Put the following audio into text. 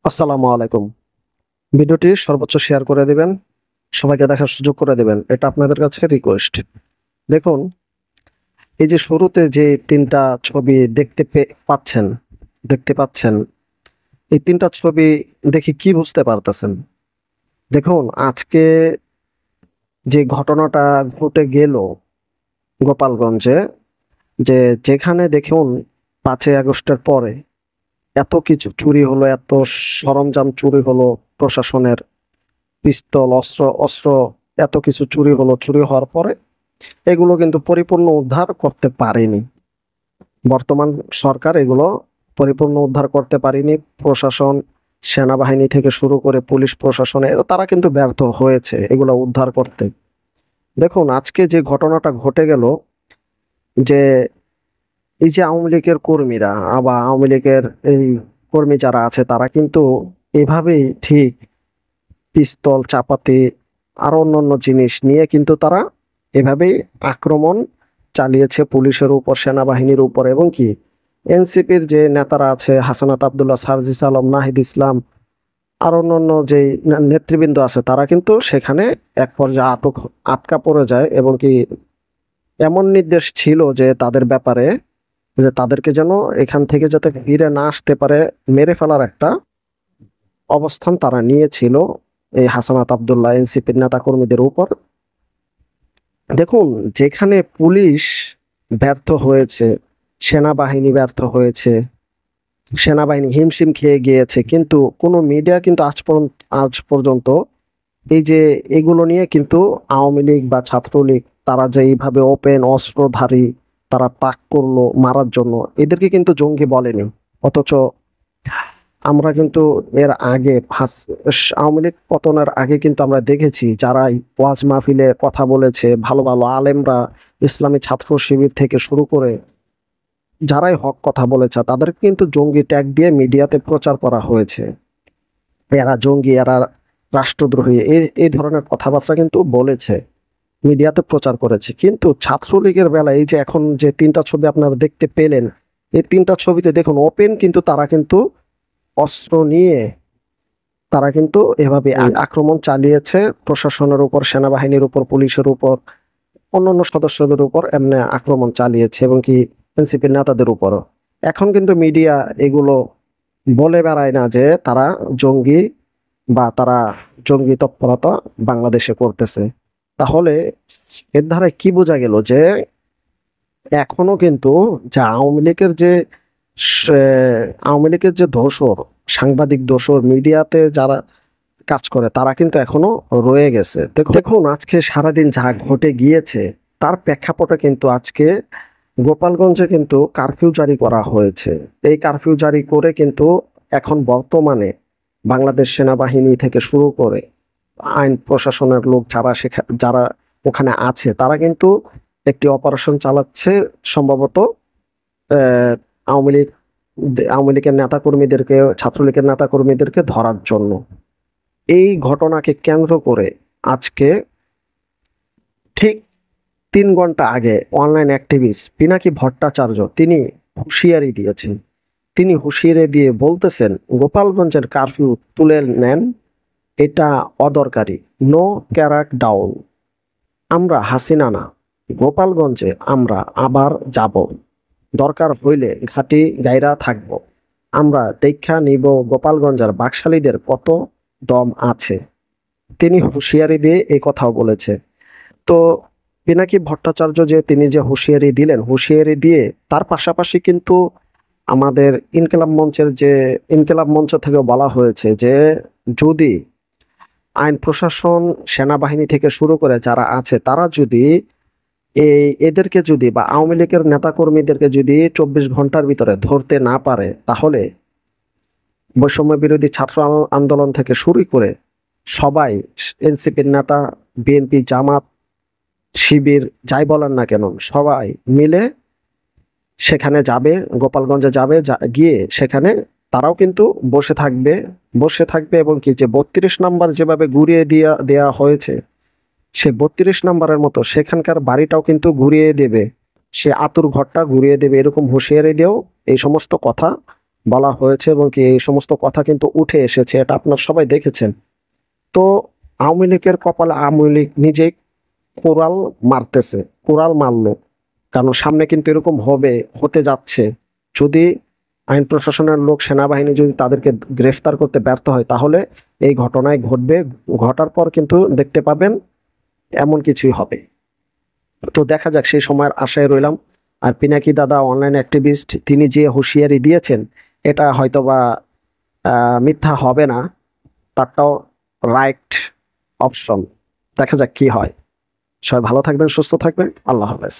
আসসালামু আলাইকুম। ভিডিওটি সর্বোচ্চ শেয়ার করে দিবেন, সবাইকে দেখার সুযোগ করে দিবেন। এটা আপনাদের কাছে রিকোয়েস্ট। দেখুন, এই যে শুরুতে যে ৩ টা ছবি দেখতে পাচ্ছেন, এই ৩ টা ছবি দেখে কি বুঝতে পারতেছেন? দেখুন, আজকে যে ঘটনাটা ঘটে গেল গোপালগঞ্জে, যেখানে দেখুন ৫ই আগস্টের পরে এত কিছু চুরি হলো, এত সরঞ্জাম চুরি হলো, প্রশাসনের পিস্তল, অস্ত্র এত কিছু চুরি হলো। চুরি হওয়ার পরে এগুলো কিন্তু পরিপূর্ণ উদ্ধার করতে পারেনি। বর্তমান সরকার এগুলো পরিপূর্ণ উদ্ধার করতে পারেনি। প্রশাসন, সেনাবাহিনী থেকে শুরু করে পুলিশ প্রশাসন তারা কিন্তু ব্যর্থ হয়েছে এগুলো উদ্ধার করতে। দেখুন, আজকে যে ঘটনাটা ঘটে গেল, যে এই যে আওয়ামী লীগের কর্মীরা বা আওয়ামী লীগের এই কর্মী যারা আছে তারা কিন্তু এভাবেই ঠিক পিস্তল, চাপাতি আরো অন্যান্য জিনিস নিয়ে কিন্তু তারা এভাবেই আক্রমণ চালিয়েছে পুলিশের উপর, সেনাবাহিনীর উপর, এবং কি এনসিপির যে নেতারা আছে হাসনাত আবদুল্লাহ, সার্জিস আলম, নাহিদ ইসলাম আর অন্যান্য যে নেতৃবৃন্দ আছে তারা কিন্তু সেখানে এক পর্যায়ে আটকা পড়ে যায়, এবং কি এমন নির্দেশ ছিল যে তাদের ব্যাপারে, যে তাদেরকে যেন এখান থেকে যাতে ফিরে না আসতে পারে, মেরে ফেলার একটা অবস্থান তারা নিয়েছিল এই হাসনাত আবদুল্লাহ এনসিপির নেতা কর্মীদের উপর। দেখুন, যেখানে পুলিশ ব্যর্থ হয়েছে, সেনাবাহিনী ব্যর্থ হয়েছে, সেনাবাহিনী হিমশিম খেয়ে গিয়েছে, কিন্তু কোনো মিডিয়া কিন্তু আজ পর্যন্ত এই যে এগুলো নিয়ে কিন্তু আওয়ামী লীগ বা ছাত্রলীগ তারা যে এইভাবে ওপেন অস্ত্রধারী তারা তাক করলো মারার জন্য, এদেরকে কিন্তু জঙ্গি বলেনি। অথচ আমরা কিন্তু এর আগে আওয়ামী লীগ পতনের আগে কিন্তু আমরা দেখেছি যারাই ওয়াজ মাহফিলে কথা বলেছে, ভালো ভালো আলেমরা, ইসলামী ছাত্র শিবির থেকে শুরু করে যারাই হক কথা বলেছে তাদের কিন্তু জঙ্গি ট্যাগ দিয়ে মিডিয়াতে প্রচার করা হয়েছে। এরা জঙ্গি, এরা রাষ্ট্রদ্রোহী, এই ধরনের কথাবার্তা কিন্তু বলেছে, মিডিয়াতে প্রচার করেছে। কিন্তু ছাত্রলীগের বেলায় এই যে এখন যে ৩টা ছবি আপনারা দেখতে পেলেন, এই ৩টা ছবিতে দেখুন ওপেন কিন্তু তারা কিন্তু অস্ত্র নিয়ে তারা কিন্তু এভাবে আক্রমণ চালিয়েছে প্রশাসনের উপর, সেনাবাহিনীর উপর, পুলিশের উপর, অন্যান্য সদস্যদের উপর এমনি আক্রমণ চালিয়েছে, এবং কি এনসিপির নেতাদের উপরও। এখন কিন্তু মিডিয়া এগুলো বলে বেড়ায় না যে তারা জঙ্গি বা তারা জঙ্গি তৎপরতা বাংলাদেশে করতেছে। তাহলে এর দ্বারা কি বোঝা গেল যে এখনো কিন্তু যে আওয়ামী লীগের যে দোসর, সাংবাদিক দোসর, মিডিয়াতে যারা কাজ করে তারা কিন্তু এখনো রয়ে গেছে। দেখুন, আজকে সারাদিন যা ঘটে গিয়েছে তার প্রেক্ষাপটে কিন্তু আজকে গোপালগঞ্জে কিন্তু কারফিউ জারি করা হয়েছে। এই কারফিউ জারি করে কিন্তু এখন বর্তমানে বাংলাদেশ সেনাবাহিনী থেকে শুরু করে আইন প্রশাসনের লোক যারা ওখানে আছে তারা কিন্তু একটি অপারেশন চালাচ্ছে, সম্ভবত আহ, আওয়ামী লীগ আওয়ামী লীগের নেতাকর্মীদেরকে, ছাত্রলীগের নেতাকর্মীদেরকে ধরার জন্য। এই ঘটনাকে কেন্দ্র করে আজকে ঠিক ৩ ঘন্টা আগে অনলাইন অ্যাক্টিভিস্ট পিনাকি ভট্টাচার্য তিনি হুঁশিয়ারি দিয়েছেন। তিনি হুঁশিয়ারি দিয়ে বলতেছেন গোপালগঞ্জের কারফিউ তুলে নেন, এটা অদরকারি, নো ক্যারাক ডাউন। আমরা হাসিনা না, গোপালগঞ্জে আমরা আবার যাব, দরকার হইলে ঘাঁটি গাইরা থাকব। আমরা দেখা নিব গোপালগঞ্জের বাকশালীদের কত দম আছে। তিনি হুঁশিয়ারি দিয়ে এই কথাও বলেছে। তো পিনাকি ভট্টাচার্য যে তিনি যে হুঁশিয়ারি দিলেন, হুঁশিয়ারি দিয়ে তার পাশাপাশি কিন্তু আমাদের ইনকিলাব মঞ্চ থেকে বলা হয়েছে যে যদি আইন প্রশাসন, সেনাবাহিনী থেকে শুরু করে যারা আছে তারা যদি এদেরকে যদি বা আওয়ামী লীগের নেতাকর্মীদেরকে যদি ২৪ ঘন্টার ভিতরে ধরতে না পারে, তাহলে বৈষম্য বিরোধী ছাত্র আন্দোলন থেকে শুরু করে সবাই, এনসিপির নেতা, বিএনপি, জামাত, শিবির, যাই বলেন না কেন, সবাই মিলে সেখানে যাবে, গোপালগঞ্জে যাবে, গিয়ে সেখানে তারাও কিন্তু বসে থাকবে এবং কি যে ৩২ নাম্বার যেভাবে ঘুরিয়ে দেয়া হয়েছে, সে ৩২ নাম্বারের মতো সেখানকার বাড়িটাও কিন্তু ঘুরিয়ে দেবে, সে আতুর ঘরটা ঘুরিয়ে দেবে, এরকম হুঁশিয়ারি দিয়েও এই সমস্ত কথা বলা হয়েছে এবং কি এই সমস্ত কথা কিন্তু উঠে এসেছে, এটা আপনারা সবাই দেখেছেন। তো আওয়ামী লীগের কপালে আওয়ামী লীগ নিজেই কোরাল মারতেছে, কোরাল মারলো। কারণ সামনে কিন্তু এরকম হতে যাচ্ছে। যদি আইন প্রশাসনের লোক, সেনাবাহিনী যদি তাদেরকে গ্রেফতার করতে ব্যর্থ হয়, তাহলে এই ঘটনায় ঘটবে। ঘটার পর কিন্তু দেখতে পাবেন এমন কিছুই হবে। তো দেখা যাক, সেই সময়ের আশায় রইলাম। আর পিনাকি দাদা অনলাইন অ্যাক্টিভিস্ট, তিনি যে হুঁশিয়ারি দিয়েছেন, এটা হয়তোবা মিথ্যা হবে না, তারটাও রাইট অপশন। দেখা যাক কি হয়। সবাই ভালো থাকবেন, সুস্থ থাকবেন। আল্লাহ হাফেজ।